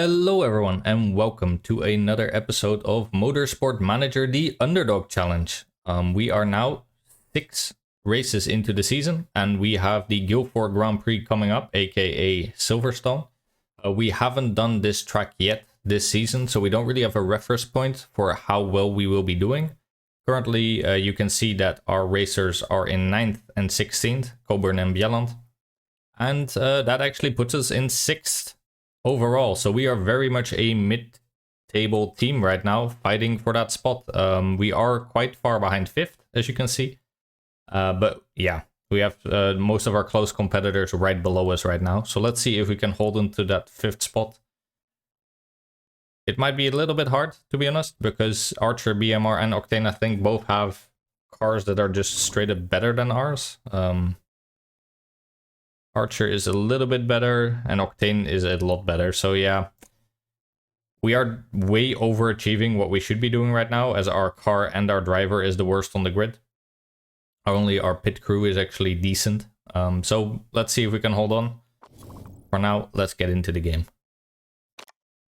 Hello everyone and welcome to another episode of Motorsport Manager, the Underdog Challenge. We are now 6 races into the season and we have the Guildford Grand Prix coming up, aka Silverstone. We haven't done this track yet this season, so we don't really have a reference point for how well we will be doing. Currently, you can see that our racers are in 9th and 16th, Coburn and Bjelland. And that actually puts us in 6th overall. So we are very much a mid-table team right now, fighting for that spot. We are quite far behind 5th, as you can see. But yeah, we have most of our close competitors right below us right now. So let's see if we can hold on to that 5th spot. It might be a little bit hard, to be honest, because Archer, BMR, and Octane, I think, both have cars that are just straight up better than ours. Archer is a little bit better, and Octane is a lot better. So yeah, we are way overachieving what we should be doing right now, as our car and our driver is the worst on the grid. Only our pit crew is actually decent. So let's see if we can hold on. For now, let's get into the game.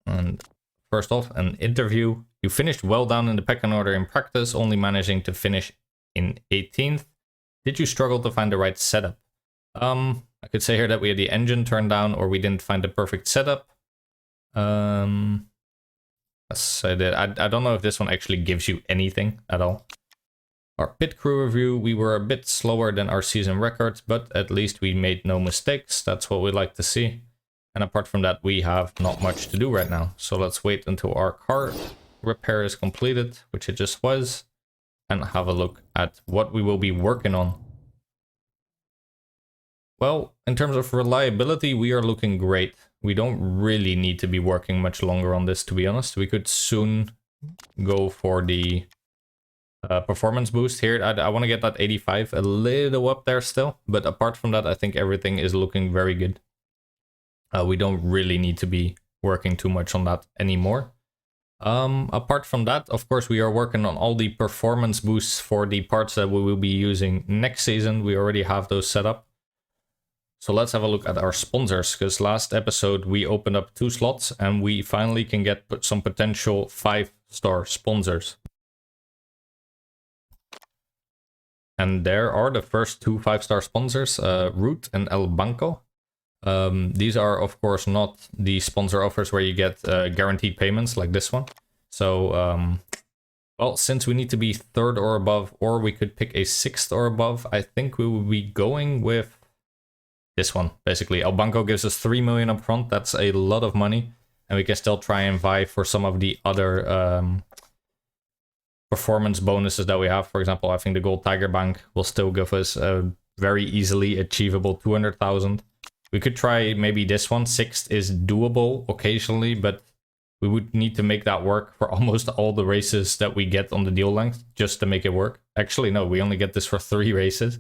And first off, an interview. You finished well down in the pecking order in practice, only managing to finish in 18th. Did you struggle to find the right setup? I could say here that we had the engine turned down, or we didn't find the perfect setup. Yes, I did. I don't know if this one actually gives you anything at all. Our pit crew review, we were a bit slower than our season record, but at least we made no mistakes. That's what we like to see. And apart from that, we have not much to do right now. So let's wait until our car repair is completed, which it just was, and have a look at what we will be working on. Well, in terms of reliability, we are looking great. We don't really need to be working much longer on this, to be honest. We could soon go for the performance boost here. I want to get that 85 a little up there still, but apart from that, I think everything is looking very good. We don't really need to be working too much on that anymore. Apart from that, of course, we are working on all the performance boosts for the parts that we will be using next season. We already have those set up. So let's have a look at our sponsors, because last episode we opened up 2 slots and we finally can get some potential 5-star sponsors. And there are the first 2 5-star sponsors, Root and El Banco. These are, of course, not the sponsor offers where you get guaranteed payments like this one. So, well, since we need to be 3rd or above, or we could pick a 6th or above, I think we will be going with this one. Basically, El Banco gives us 3 million up front. That's a lot of money. And we can still try and vie for some of the other performance bonuses that we have. For example, I think the Gold Tiger Bank will still give us a very easily achievable 200,000. We could try maybe this one. 6th is doable occasionally, but we would need to make that work for almost all the races that we get on the deal length just to make it work. Actually, no, we only get this for 3 races.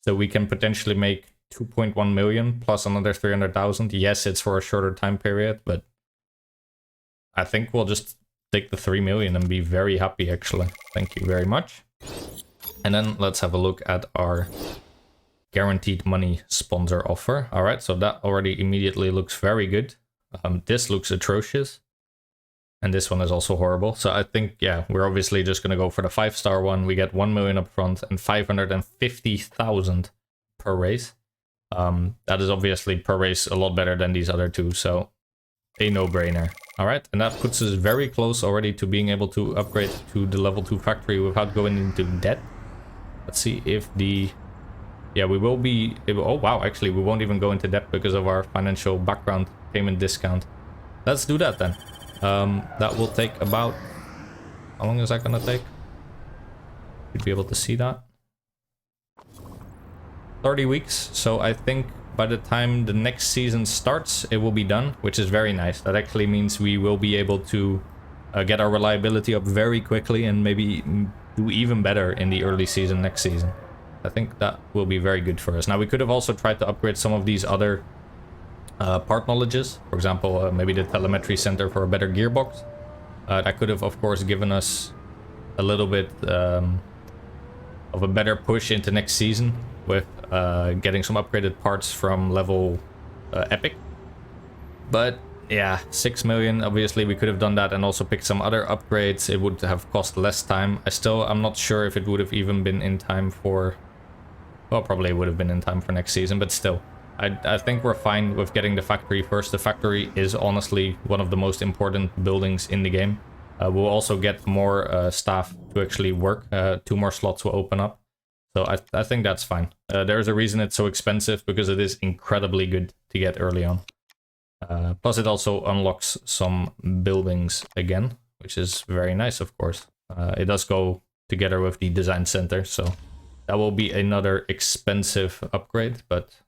So we can potentially make 2.1 million plus another 300,000. Yes, it's for a shorter time period, but I think we'll just take the 3 million and be very happy, actually. Thank you very much. And then let's have a look at our guaranteed money sponsor offer. All right, so that already immediately looks very good. This looks atrocious. And this one is also horrible. So I think, yeah, we're obviously just going to go for the 5-star one. We get 1 million up front and 550,000 per race. That is obviously per race a lot better than these other 2. So a no-brainer. All right, and that puts us very close already to being able to upgrade to the level 2 factory without going into debt. Let's see if the... Yeah, we will be... Oh, wow, actually, we won't even go into debt because of our financial background payment discount. Let's do that then. That will take about... How long is that going to take? You'd be able to see that. 30 weeks. So I think by the time the next season starts, it will be done, which is very nice. That actually means we will be able to get our reliability up very quickly and maybe do even better in the early season next season. I think that will be very good for us. Now, we could have also tried to upgrade some of these other part knowledges. For example, maybe the telemetry center for a better gearbox. That could have, of course, given us a little bit of a better push into next season with getting some upgraded parts from level Epic. But yeah, 6 million. Obviously, we could have done that and also picked some other upgrades. It would have cost less time. I'm not sure if it would have even been in time for... Well, probably it would have been in time for next season, but still. I think we're fine with getting the factory first. The factory is honestly one of the most important buildings in the game. We'll also get more staff to actually work. 2 more slots will open up. So I think that's fine. There's a reason it's so expensive, because it is incredibly good to get early on. Plus it also unlocks some buildings again, which is very nice, of course. It does go together with the design center, so that will be another expensive upgrade, but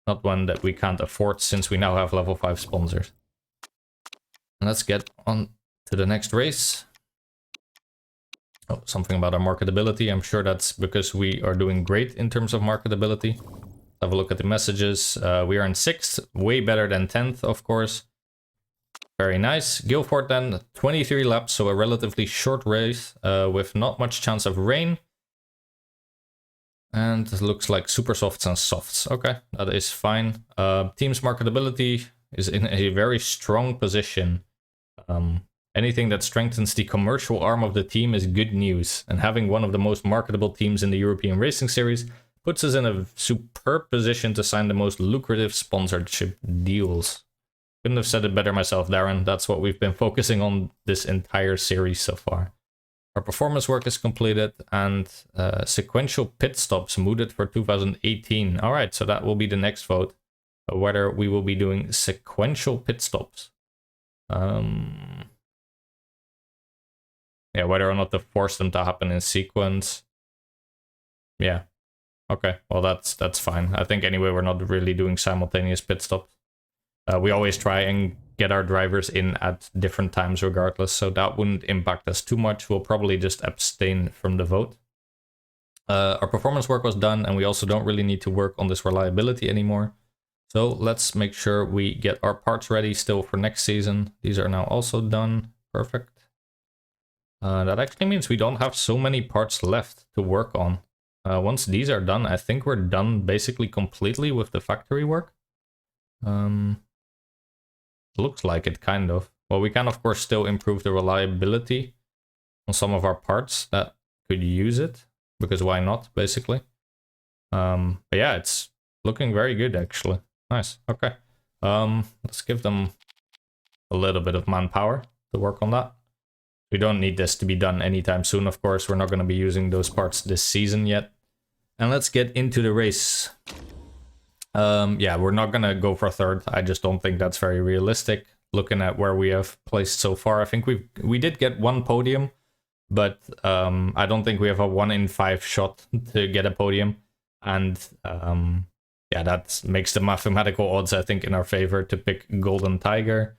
not one that we can't afford since we now have level 5 sponsors. Let's get on to the next race. Oh, something about our marketability. I'm sure that's because we are doing great in terms of marketability. Have a look at the messages. We are in 6th, way better than 10th, of course. Very nice. Guildford then, 23 laps, so a relatively short race with not much chance of rain. And it looks like super softs and softs. Okay, that is fine. Team's marketability is in a very strong position. Anything that strengthens the commercial arm of the team is good news. And having one of the most marketable teams in the European Racing Series puts us in a superb position to sign the most lucrative sponsorship deals. Couldn't have said it better myself, Darren. That's what we've been focusing on this entire series so far. Our performance work is completed, and sequential pit stops mooted for 2018. Alright, so that will be the next vote. Whether we will be doing sequential pit stops. Yeah, whether or not to force them to happen in sequence. Yeah. Okay, well that's fine. I think anyway we're not really doing simultaneous pit stops. We always try and get our drivers in at different times regardless, so that wouldn't impact us too much. We'll probably just abstain from the vote. Our performance work was done, and we also don't really need to work on this reliability anymore. So let's make sure we get our parts ready still for next season. These are now also done. Perfect. That actually means we don't have so many parts left to work on. Once these are done, I think we're done basically completely with the factory work. Looks like it, kind of. Well, we can of course still improve the reliability on some of our parts that could use it, because why not, basically. But yeah, it's looking very good actually. Nice. Okay. Let's give them a little bit of manpower to work on that. We don't need this to be done anytime soon, of course. We're not going to be using those parts this season yet. And let's get into the race. Yeah, we're not going to go for 3rd. I just don't think that's very realistic. Looking at where we have placed so far, I think we did get 1 podium, but I don't think we have a 1 in 5 shot to get a podium. And yeah, that makes the mathematical odds, I think, in our favor to pick Golden Tiger.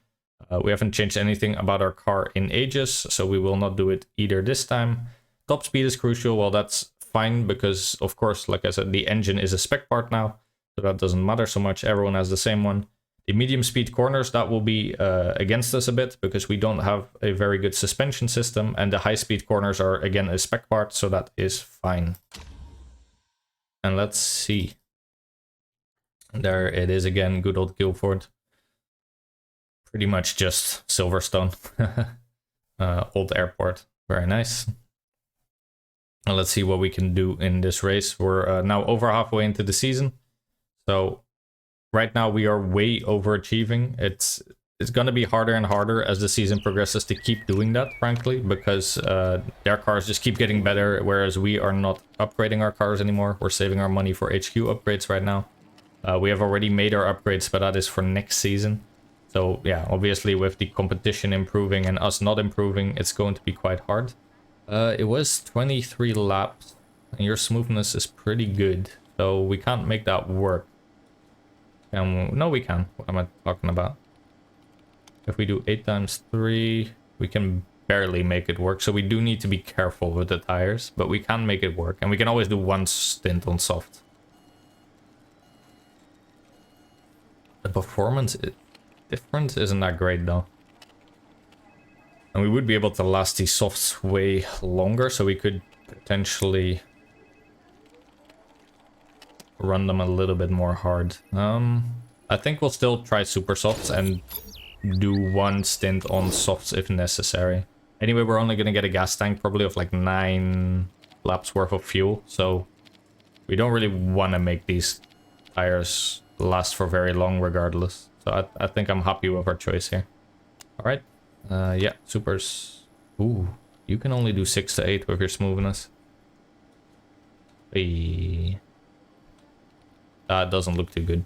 We haven't changed anything about our car in ages, so we will not do it either this time. Top speed is crucial. Well, that's fine because, of course, like I said, the engine is a spec part now, so that doesn't matter so much. Everyone has the same one. The medium speed corners, that will be against us a bit because we don't have a very good suspension system, and the high speed corners are again a spec part, so that is fine. And let's see. There it is again, good old Guildford. Pretty much just Silverstone. Old airport. Very nice. And let's see what we can do in this race. We're now over halfway into the season. So right now we are way overachieving. It's going to be harder and harder as the season progresses to keep doing that, frankly, because their cars just keep getting better, whereas we are not upgrading our cars anymore. We're saving our money for HQ upgrades right now. We have already made our upgrades, but that is for next season. So yeah, obviously with the competition improving and us not improving, it's going to be quite hard. It was 23 laps, and your smoothness is pretty good, so we can't make that work. No, we can. What am I talking about? If we do 8 times 3, we can barely make it work, so we do need to be careful with the tires, but we can make it work, and we can always do 1 stint on soft. The performance difference isn't that great though. And we would be able to last these softs way longer, so we could potentially run them a little bit more hard. I think we'll still try super softs, and do one stint on softs if necessary. Anyway, we're only gonna get a gas tank probably of like 9 laps worth of fuel, so we don't really want to make these tires last for very long regardless. So I think I'm happy with our choice here. Alright, yeah, supers. Ooh, you can only do 6 to 8 with your smoothness. Hey. That doesn't look too good.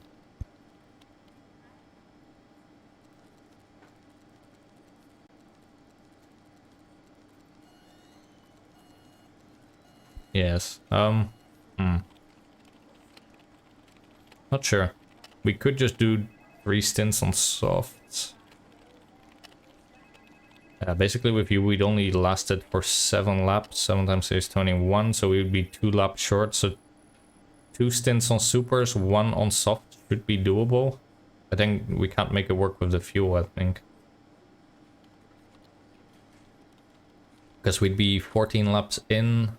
Yes, not sure. We could just do 3 stints on softs. Basically with you, we'd only lasted for 7 laps. 7 times 6 is 21, so we would be 2 laps short. So 2 stints on supers, 1 on soft should be doable. I think we can't make it work with the fuel, I think. Because we'd be 14 laps in.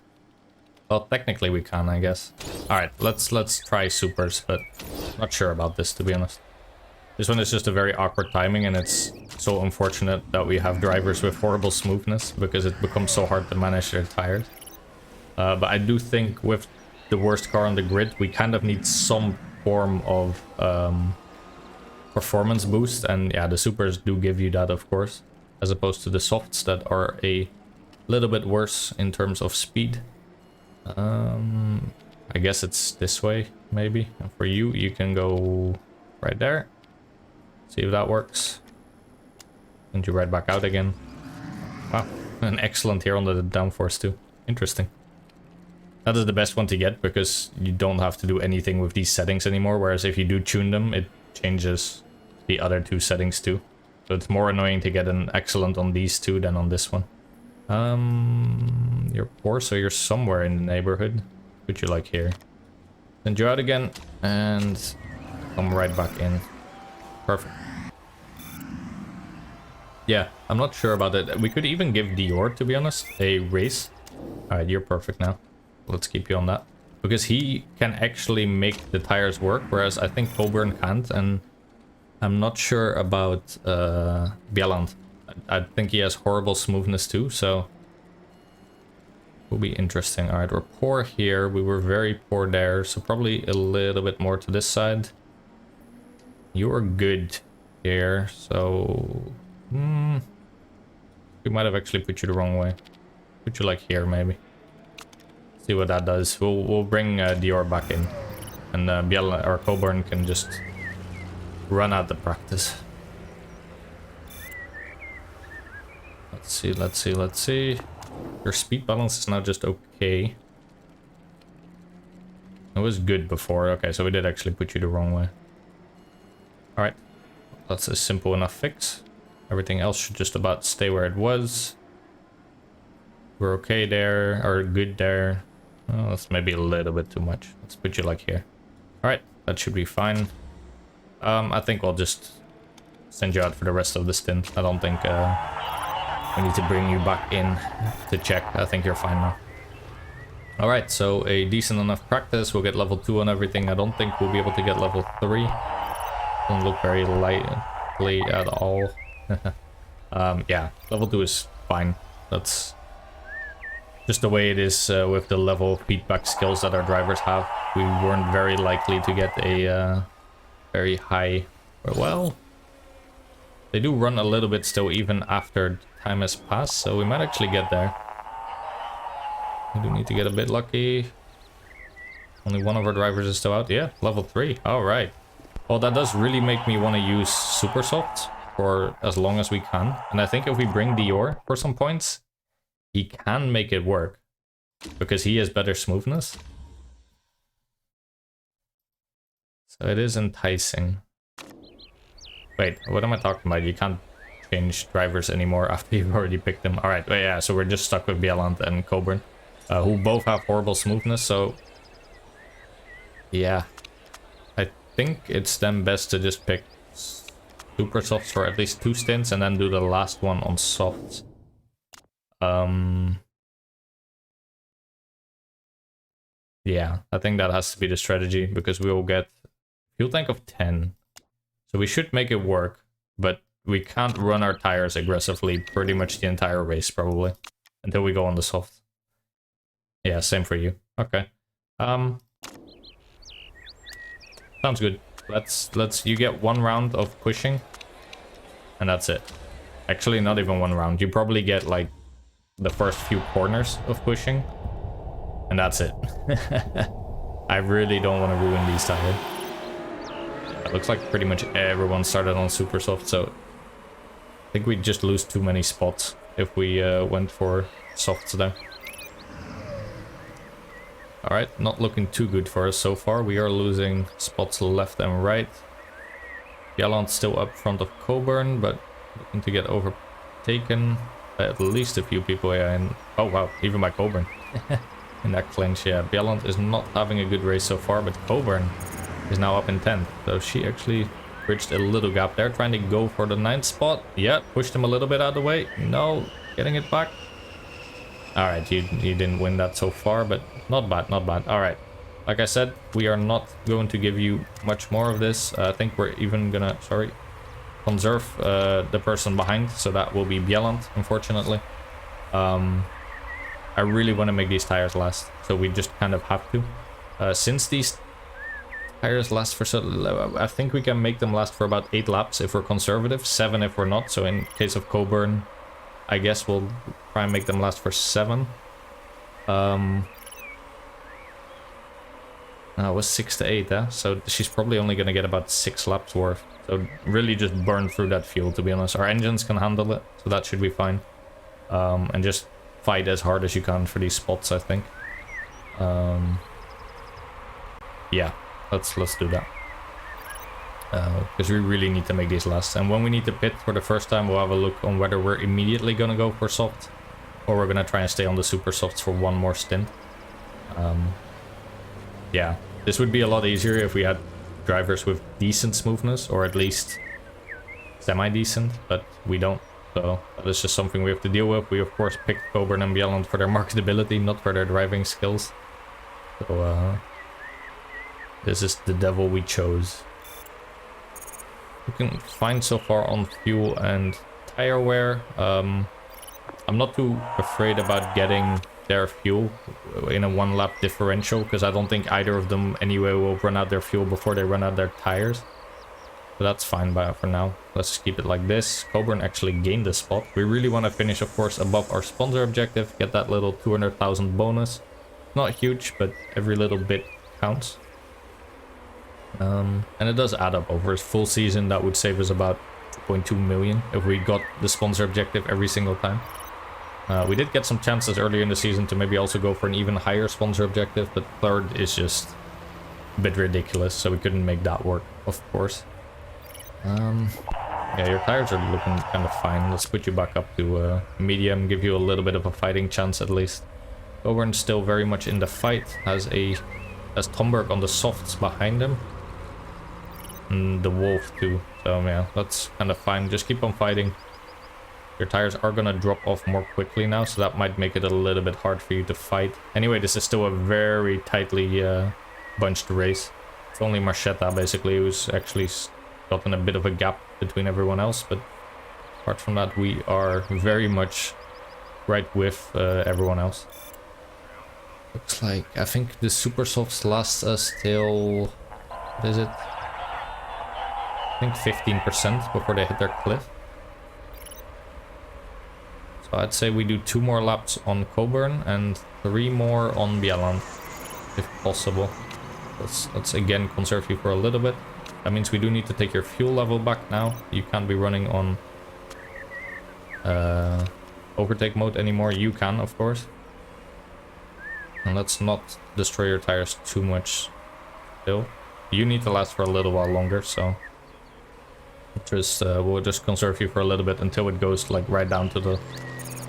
Well, technically we can, I guess. Alright, let's try supers, but not sure about this, to be honest. This one is just a very awkward timing, and it's so unfortunate that we have drivers with horrible smoothness, because it becomes so hard to manage their tires. But I do think with the worst car on the grid, we kind of need some form of performance boost, and yeah, the supers do give you that, of course, as opposed to the softs that are a little bit worse in terms of speed. I guess it's this way, maybe. And for you, you can go right there. See if that works. And you ride back out again. Wow, an excellent here on the downforce too. Interesting. That is the best one to get, because you don't have to do anything with these settings anymore, whereas if you do tune them, it changes the other 2 settings too. So it's more annoying to get an excellent on these 2 than on this one. You're poor, so you're somewhere in the neighborhood. Put you like here. Send you out again, and come right back in. Perfect. Yeah, I'm not sure about it. We could even give Dior, to be honest, a race. Alright, you're perfect now. Let's keep you on that. Because he can actually make the tires work, whereas I think Coburn can't, and I'm not sure about Bjelland. I think he has horrible smoothness too, so will be interesting. Alright, we're poor here. We were very poor there, so probably a little bit more to this side. You are good here, so we might have actually put you the wrong way. Put you like here, maybe. See what that does. We'll bring Dior back in, and Bjelland or Coburn can just run out the practice. Let's see. Your speed balance is now just okay. It was good before. Okay, so we did actually put you the wrong way. Alright. That's a simple enough fix. Everything else should just about stay where it was. We're okay there, or good there. Oh, that's maybe a little bit too much. Let's put you like here. Alright, that should be fine. I think I'll just send you out for the rest of the stint. I don't think we need to bring you back in to check. I think you're fine now. Alright, so a decent enough practice. We'll get level 2 on everything. I don't think we'll be able to get level 3. Doesn't look very likely at all. Yeah, level 2 is fine. That's just the way it is with the level of feedback skills that our drivers have. We weren't very likely to get a very high... Well, they do run a little bit still even after time has passed, so we might actually get there. We do need to get a bit lucky. Only one of our drivers is still out. Yeah, level 3. Alright. Well, that does really make me want to use Super Soft for as long as we can. And I think if we bring Dior for some points, he can make it work. Because he has better smoothness. So it is enticing. Wait, what am I talking about? You can't change drivers anymore after you've already picked them. Alright, well, yeah, so we're just stuck with Bjelland and Coburn. Who both have horrible smoothness, so... Yeah. I think it's then best to just pick Super Softs for at least 2 stints and then do the last one on softs. Yeah, I think that has to be the strategy, because we will get fuel tank of 10. So we should make it work, but we can't run our tires aggressively pretty much the entire race, probably. Until we go on the soft. Yeah, same for you. Okay. Sounds good. You get 1 round of pushing. And that's it. Actually, not even 1 round. You probably get, like, the first few corners of pushing. And that's it. I really don't want to ruin these tires. It looks like pretty much everyone started on super soft, so I think we just lose too many spots if we went for softs there. Alright, not looking too good for us so far. We are losing spots left and right. Bjelland's still up front of Coburn, but looking to get overtaken by at least a few people here. And oh wow, even by Coburn. In that clinch, yeah. Bjelland is not having a good race so far, but Coburn is now up in 10th. So she actually bridged a little gap there, trying to go for the 9th spot. Yeah, pushed him a little bit out of the way. No, getting it back. Alright, you didn't win that so far, but not bad, not bad. Alright, like I said, we are not going to give you much more of this. I think we're even gonna, conserve the person behind, so that will be Bjelland, unfortunately. I really want to make these tires last, so we just kind of have to. Since these tires last for so, I think we can make them last for about 8 laps if we're conservative, 7 if we're not. So in case of Coburn, I guess we'll try and make them last for 7. It was 6 to 8, so she's probably only going to get about 6 laps worth. So really just burn through that fuel, to be honest. Our engines can handle it, so that should be fine. And just fight as hard as you can for these spots, I think. Yeah, let's do that. Because we really need to make these last. And when we need to pit for the first time, we'll have a look on whether we're immediately going to go for soft, or we're going to try and stay on the super softs for 1 more stint. Yeah, this would be a lot easier if we had drivers with decent smoothness, or at least semi-decent, but we don't. So that is just something we have to deal with. We of course picked Coburn and Bjelland for their marketability, not for their driving skills. So this is the devil we chose. We can find so far on fuel and tire wear. I'm not too afraid about getting their fuel in a 1 lap differential, because I don't think either of them anyway will run out their fuel before they run out their tires. So that's fine for now. Let's just keep it like this. Coburn actually gained a spot. We really want to finish, of course, above our sponsor objective, get that little 200,000 bonus. Not huge, but every little bit counts. And it does add up over a full season. That would save us about 2.2 million if we got the sponsor objective every single time. We did get some chances earlier in the season to maybe also go for an even higher sponsor objective, but 3rd is just a bit ridiculous, so we couldn't make that work, of course. Yeah, your tires are looking kind of fine. Let's put you back up to medium, give you a little bit of a fighting chance at least. Coburn's still very much in the fight, has Tomberg on the softs behind him. And the Wolf too, so yeah, that's kind of fine. Just keep on fighting. Your tires are gonna drop off more quickly now, so that might make it a little bit hard for you to fight. Anyway, this is still a very tightly bunched race. It's only Marchetta basically who's actually gotten a bit of a gap between everyone else, but apart from that, we are very much right with everyone else. Looks like, I think the super softs last us till, what is it? I think 15% before they hit their cliff. So I'd say we do 2 more laps on Coburn and 3 more on Bjelland, if possible. Let's again conserve you for a little bit. That means we do need to take your fuel level back now. You can't be running on overtake mode anymore. You can, of course. And let's not destroy your tires too much still. You need to last for a little while longer, so we'll just conserve you for a little bit until it goes like right down to the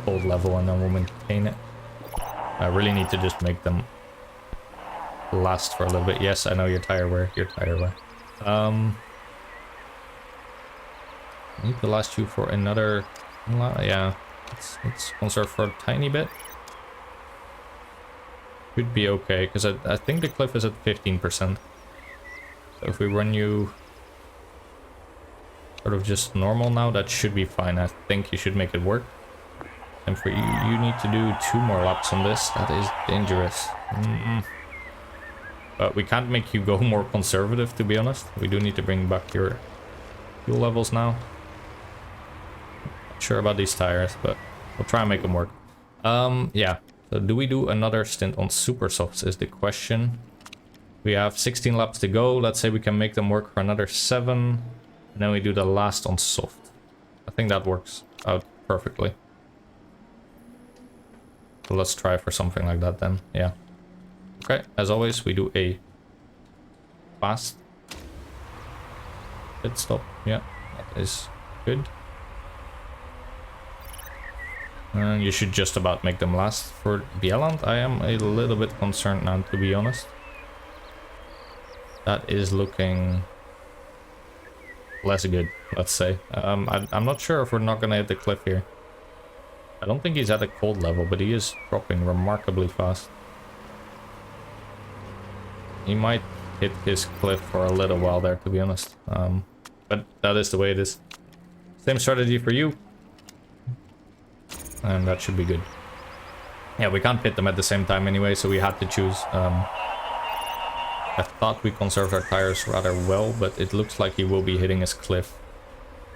old level, and then we'll maintain it. I really need to just make them last for a little bit. Yes, I know your tire wear. I need to last you for another, yeah, let's conserve for a tiny bit. Should be okay, because I think the cliff is at 15%. So if we run you sort of just normal now. That should be fine. I think you should make it work. And for you, you need to do 2 more laps on this. That is dangerous. But we can't make you go more conservative, to be honest. We do need to bring back your fuel levels now. Not sure about these tires, but we'll try and make them work. Yeah. So do we do another stint on super softs is the question. We have 16 laps to go. Let's say we can make them work for another 7. And then we do the last on soft. I think that works out perfectly. So let's try for something like that then. Yeah. Okay, as always, we do a fast pit stop. Yeah, that is good. And you should just about make them last. For Bieland, I am a little bit concerned now, to be honest. That is looking less good, let's say. I'm not sure if we're not gonna hit the cliff here. I don't think he's at a cold level, but he is dropping remarkably fast. He might hit his cliff for a little while there, to be honest. But that is the way it is. Same strategy for you. And that should be good. Yeah, we can't pit them at the same time anyway, so we had to choose. I thought we conserved our tires rather well, but it looks like he will be hitting his cliff.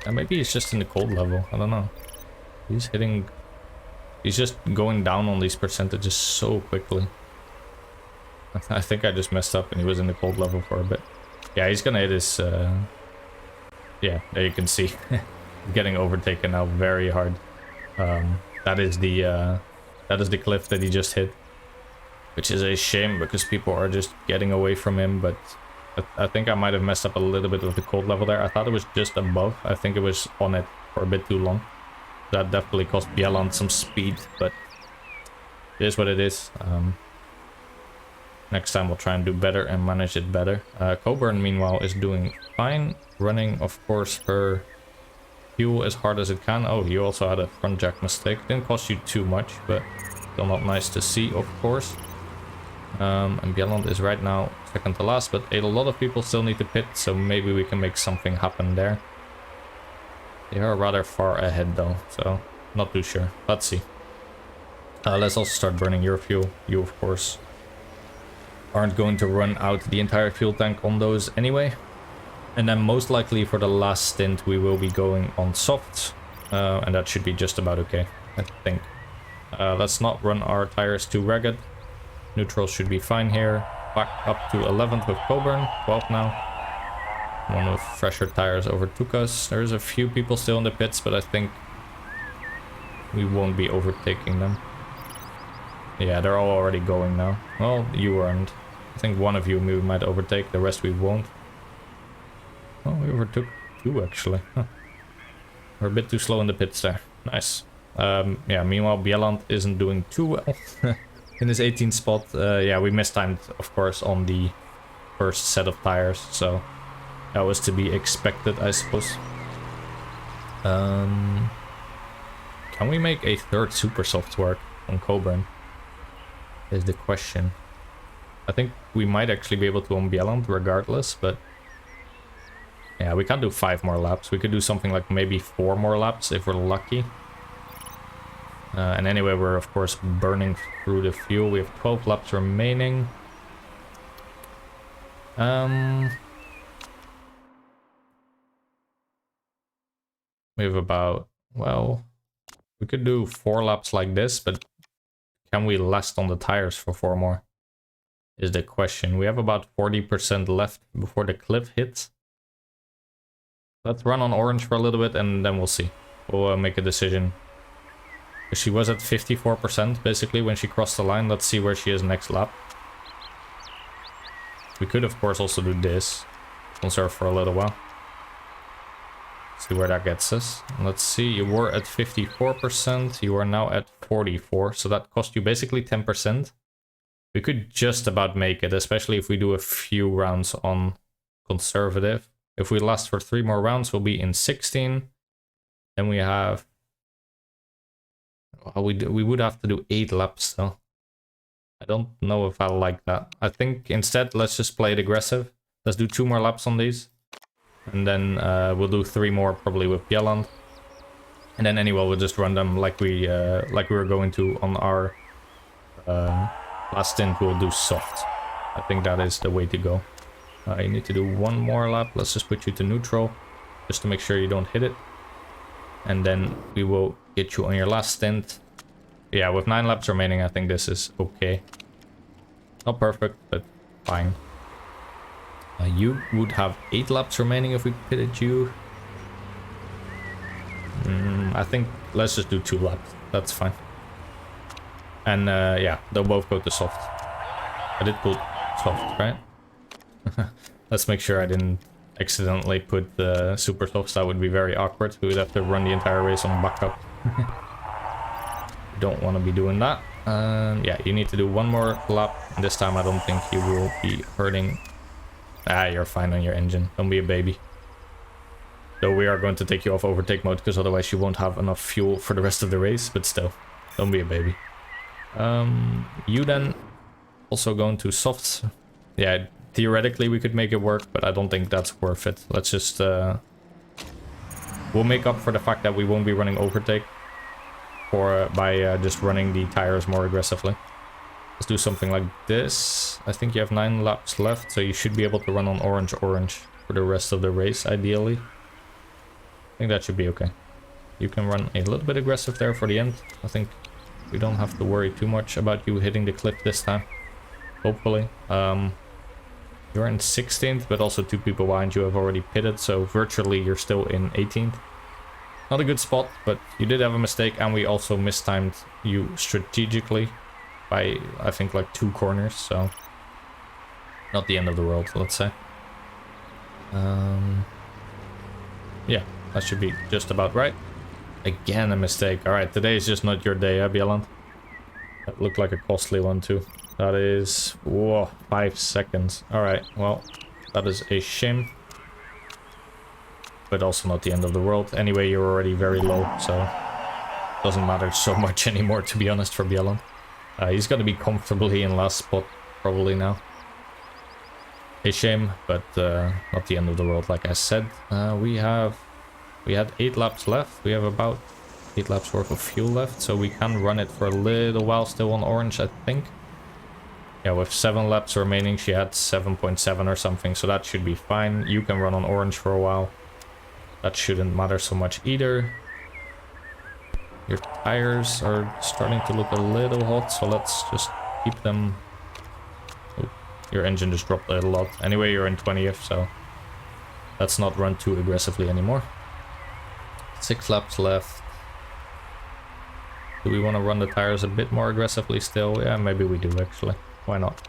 And maybe he's just in the cold level. I don't know. He's hitting... He's just going down on these percentages so quickly. I think I just messed up and he was in the cold level for a bit. Yeah, he's gonna hit his... Yeah, there you can see. Getting overtaken now very hard. That is the cliff that he just hit. Which is a shame because people are just getting away from him, but I think I might have messed up a little bit with the cold level there. I thought it was just above. I think it was on it for a bit too long. That definitely cost Bieland some speed, but it is what it is. Next time we'll try and do better and manage it better. Coburn, meanwhile, is doing fine. Running, of course, her fuel as hard as it can. Oh, you also had a front jack mistake. Didn't cost you too much, but still not nice to see, of course. And Bieland is right now second to last, but a lot of people still need to pit, so maybe we can make something happen there. They are rather far ahead though, so not too sure. Let's see. Let's also start burning your fuel. You, of course, aren't going to run out the entire fuel tank on those anyway. And then most likely for the last stint we will be going on softs, and that should be just about okay, I think. Let's not run our tires too ragged. Neutral should be fine here. Back up to 11th with Coburn, 12th now. One with fresher tires overtook us. There's a few people still in the pits, but I think we won't be overtaking them. Yeah, they're all already going now. Well, you weren't. I think one of you we might overtake, the rest we won't. Oh, we overtook 2 actually. Huh. We're a bit too slow in the pits there. Nice. Yeah, meanwhile Bieland isn't doing too well in his 18th spot. Yeah, we mistimed, of course, on the first set of tires, so that was to be expected, I suppose. Can we make a third super soft work on Coburn? Is the question. I think we might actually be able to on Bieland regardless, but yeah, we can't do 5 more laps. We could do something like maybe 4 more laps if we're lucky. And anyway, we're of course burning through the fuel. We have 12 laps remaining. We have about, well, we could do 4 laps like this, but can we last on the tires for 4 more? Is the question. We have about 40% left before the cliff hits. Let's run on orange for a little bit and then we'll see. We'll make a decision. She was at 54% basically when she crossed the line. Let's see where she is next lap. We could of course also do this. Conserve for a little while. See where that gets us. Let's see, you were at 54%. You are now at 44%. So that cost you basically 10%. We could just about make it, especially if we do a few rounds on conservative. If we last for 3 more rounds, we'll be in 16. Then we have... Well, we would have to do 8 laps though. I don't know if I like that. I think instead, let's just play it aggressive. Let's do 2 more laps on these. And then we'll do 3 more probably with Bjelland. And then anyway, we'll just run them like we were going to on our last stint. We'll do soft. I think that is the way to go. You need to do 1 more lap. Let's just put you to neutral, just to make sure you don't hit it. And then we will get you on your last stint. Yeah, with 9 laps remaining, I think this is okay. Not perfect, but fine. You would have 8 laps remaining if we pitted you. I think let's just do 2 laps. That's fine. And yeah, they'll both go to soft. I did put soft, right? Let's make sure I didn't accidentally put the super softs. That would be very awkward. We would have to run the entire race on backup. Don't want to be doing that. Yeah, you need to do 1 more lap. And this time I don't think you will be hurting. You're fine on your engine. Don't be a baby. Though we are going to take you off overtake mode, because otherwise you won't have enough fuel for the rest of the race. But still, don't be a baby. You then also going to softs. Yeah, theoretically we could make it work, but I don't think that's worth it. Let's just... we'll make up for the fact that we won't be running overtake by just running the tires more aggressively. Let's do something like this. I think you have 9 laps left, so you should be able to run on orange for the rest of the race, ideally. I think that should be okay. You can run a little bit aggressive there for the end. I think we don't have to worry too much about you hitting the cliff this time. Hopefully. You're in 16th, but also 2 people behind you have already pitted, so virtually you're still in 18th. Not a good spot, but you did have a mistake, and we also mistimed you strategically by, I think, like 2 corners, so not the end of the world, let's say. Yeah, that should be just about right. Again, a mistake. Alright, today is just not your day, Bjelland. That looked like a costly one too. That is... whoa, 5 seconds. Alright, well, that is a shame. But also not the end of the world. Anyway, you're already very low, so... doesn't matter so much anymore, to be honest, for Bjelland. He's gonna be comfortably in last spot, probably now. A shame, but not the end of the world, like I said. We had 8 laps left. We have about 8 laps worth of fuel left, so we can run it for a little while still on orange, I think. Yeah, with 7 laps remaining, she had 7.7 or something, so that should be fine. You can run on orange for a while. That shouldn't matter so much either. Your tires are starting to look a little hot, so let's just keep them... oh, your engine just dropped a lot. Anyway, you're in 20th, so let's not run too aggressively anymore. 6 laps left. Do we want to run the tires a bit more aggressively still? Yeah, maybe we do actually. Why not?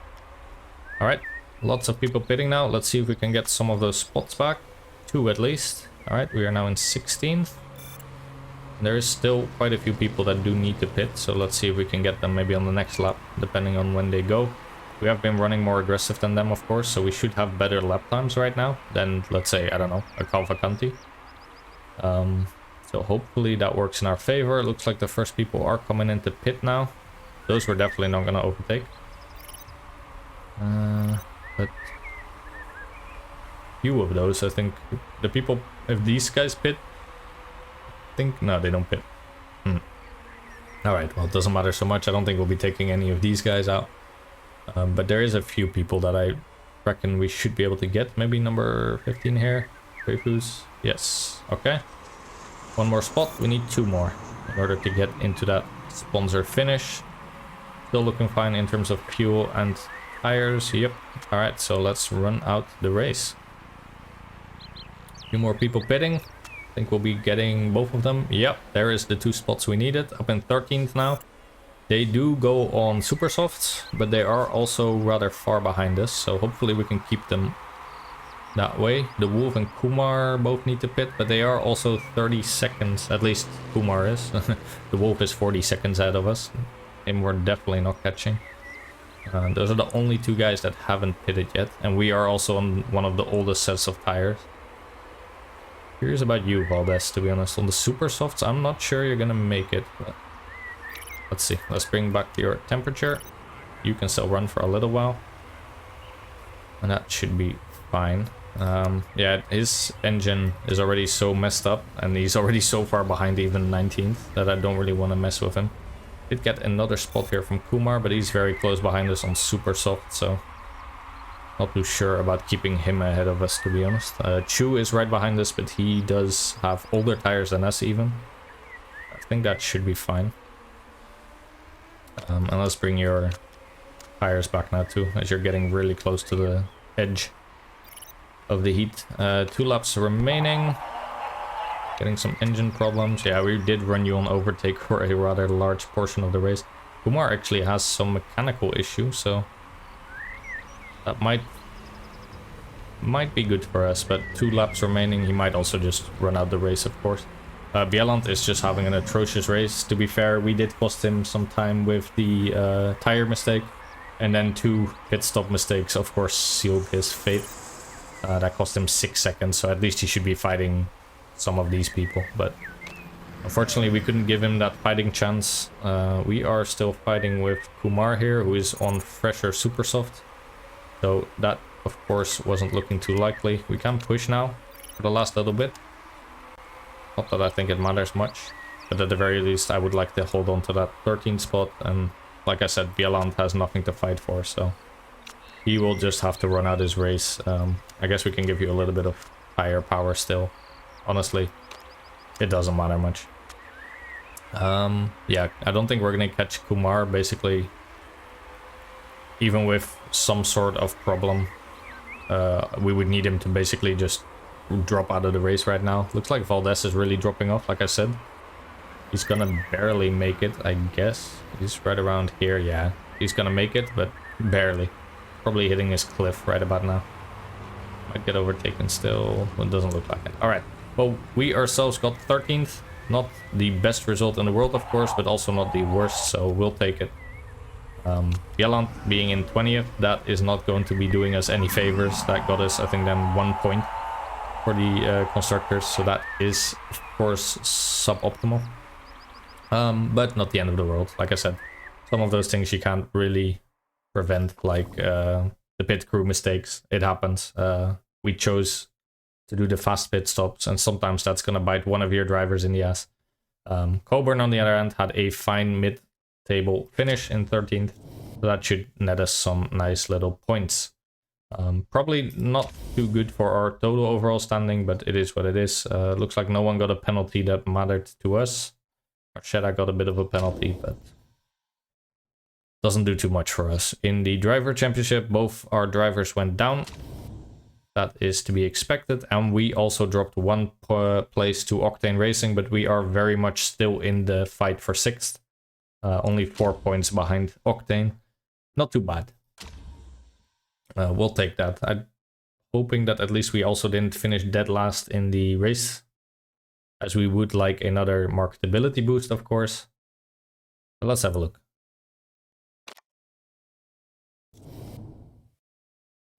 Alright, lots of people pitting now. Let's see if we can get some of those spots back. 2 at least. Alright, we are now in 16th. There is still quite a few people that do need to pit, so let's see if we can get them maybe on the next lap, depending on when they go. We have been running more aggressive than them, of course, so we should have better lap times right now than, let's say, I don't know, a Cavalcanti. So hopefully that works in our favor. It looks like the first people are coming into pit now. Those we're definitely not going to overtake. But few of those, I think. The people, if these guys pit, I think, no, they don't pit. Alright, well, it doesn't matter so much. I don't think we'll be taking any of these guys out. But there is a few people that I reckon we should be able to get. Maybe number 15 here. Crayfus. Yes. Okay. 1 more spot. We need 2 more in order to get into that sponsor finish. Still looking fine in terms of fuel and tires. Yep. Alright, so let's run out the race. A few more people pitting. I think we'll be getting both of them. Yep, there is the 2 spots we needed. Up in 13th now. They do go on super softs, but they are also rather far behind us, so hopefully we can keep them that way. The Wolf and Kumar both need to pit, but they are also 30 seconds, at least Kumar is. The Wolf is 40 seconds ahead of us, and we're definitely not catching. Those are the only 2 guys that haven't pitted yet, and we are also on one of the oldest sets of tires. Curious about you, Valdez, to be honest. On the super softs, I'm not sure you're gonna make it, but let's see. Let's bring back your temperature. You can still run for a little while, and that should be fine. Yeah, his engine is already so messed up, and he's already so far behind even 19th that I don't really want to mess with him. Did get another spot here from Kumar, but he's very close behind us on super soft, so not too sure about keeping him ahead of us, to be honest. Chu is right behind us, but he does have older tires than us even. I think that should be fine. And let's bring your tires back now too, as you're getting really close to the edge of the heat. 2 laps remaining. Getting some engine problems. Yeah, we did run you on overtake for a rather large portion of the race. Kumar actually has some mechanical issues, so that might be good for us, but 2 laps remaining. He might also just run out the race, of course. Bieland is just having an atrocious race. To be fair, we did cost him some time with the tire mistake, and then 2 pit stop mistakes, of course, sealed his fate. That cost him 6 seconds, so at least he should be fighting some of these people, but unfortunately we couldn't give him that fighting chance. We are still fighting with Kumar here, who is on fresher super soft, so that of course wasn't looking too likely. We can push now for the last little bit. Not that I think it matters much, but at the very least I would like to hold on to that 13th spot, and like I said, Bieland has nothing to fight for, so he will just have to run out his race. I guess we can give you a little bit of tire power still. Honestly, it doesn't matter much. Yeah, I don't think we're gonna catch Kumar, basically. Even with some sort of problem, we would need him to basically just drop out of the race right now. Looks like Valdez is really dropping off, like I said. He's gonna barely make it, I guess. He's right around here, yeah. He's gonna make it, but barely. Probably hitting his cliff right about now. Might get overtaken still. It doesn't look like it. Alright, well, we ourselves got 13th. Not the best result in the world, of course, but also not the worst, so we'll take it. Bieland being in 20th, that is not going to be doing us any favors. That got us, I think, then 1 point for the constructors, so that is, of course, suboptimal. But not the end of the world. Like I said, some of those things you can't really prevent, like the pit crew mistakes. It happens. We chose to do the fast pit stops, and sometimes that's going to bite one of your drivers in the ass. Coburn, on the other hand, had a fine mid-table finish in 13th, so that should net us some nice little points. Probably not too good for our total overall standing, but it is what it is. Looks like no one got a penalty that mattered to us. Archetta got a bit of a penalty, but doesn't do too much for us. In the driver championship, both our drivers went down. That is to be expected, and we also dropped 1 place to Octane Racing, but we are very much still in the fight for 6th. Only 4 points behind Octane. Not too bad. We'll take that. I'm hoping that at least we also didn't finish dead last in the race, as we would like another marketability boost, of course. But let's have a look.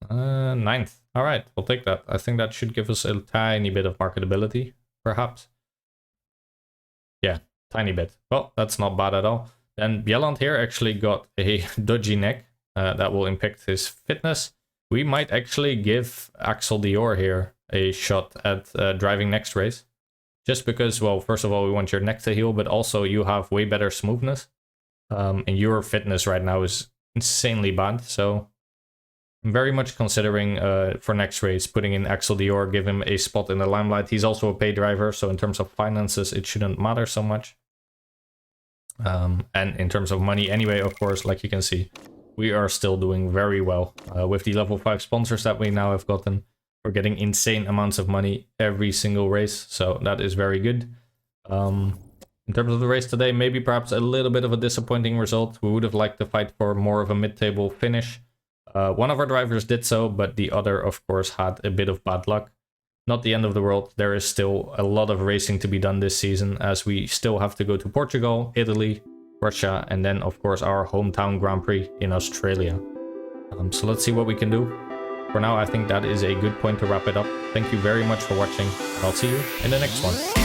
9th. All right, we'll take that. I think that should give us a tiny bit of marketability, perhaps. Yeah, tiny bit. Well, that's not bad at all. Then Bieland here actually got a dodgy neck. That will impact his fitness. We might actually give Axel Dior here a shot at driving next race. Just because, well, first of all, we want your neck to heal, but also you have way better smoothness. And your fitness right now is insanely bad, so I'm very much considering for next race putting in Axel Dior, give him a spot in the limelight. He's also a paid driver, so in terms of finances, it shouldn't matter so much. And in terms of money anyway, of course, like you can see, we are still doing very well. With the level 5 sponsors that we now have gotten, we're getting insane amounts of money every single race, so that is very good. In terms of the race today, maybe perhaps a little bit of a disappointing result. We would have liked to fight for more of a mid-table finish. One of our drivers did so, but the other, of course, had a bit of bad luck. Not the end of the world. There is still a lot of racing to be done this season, as we still have to go to Portugal, Italy, Russia, and then, of course, our hometown Grand Prix in Australia. So let's see what we can do. For now, I think that is a good point to wrap it up. Thank you very much for watching, and I'll see you in the next one.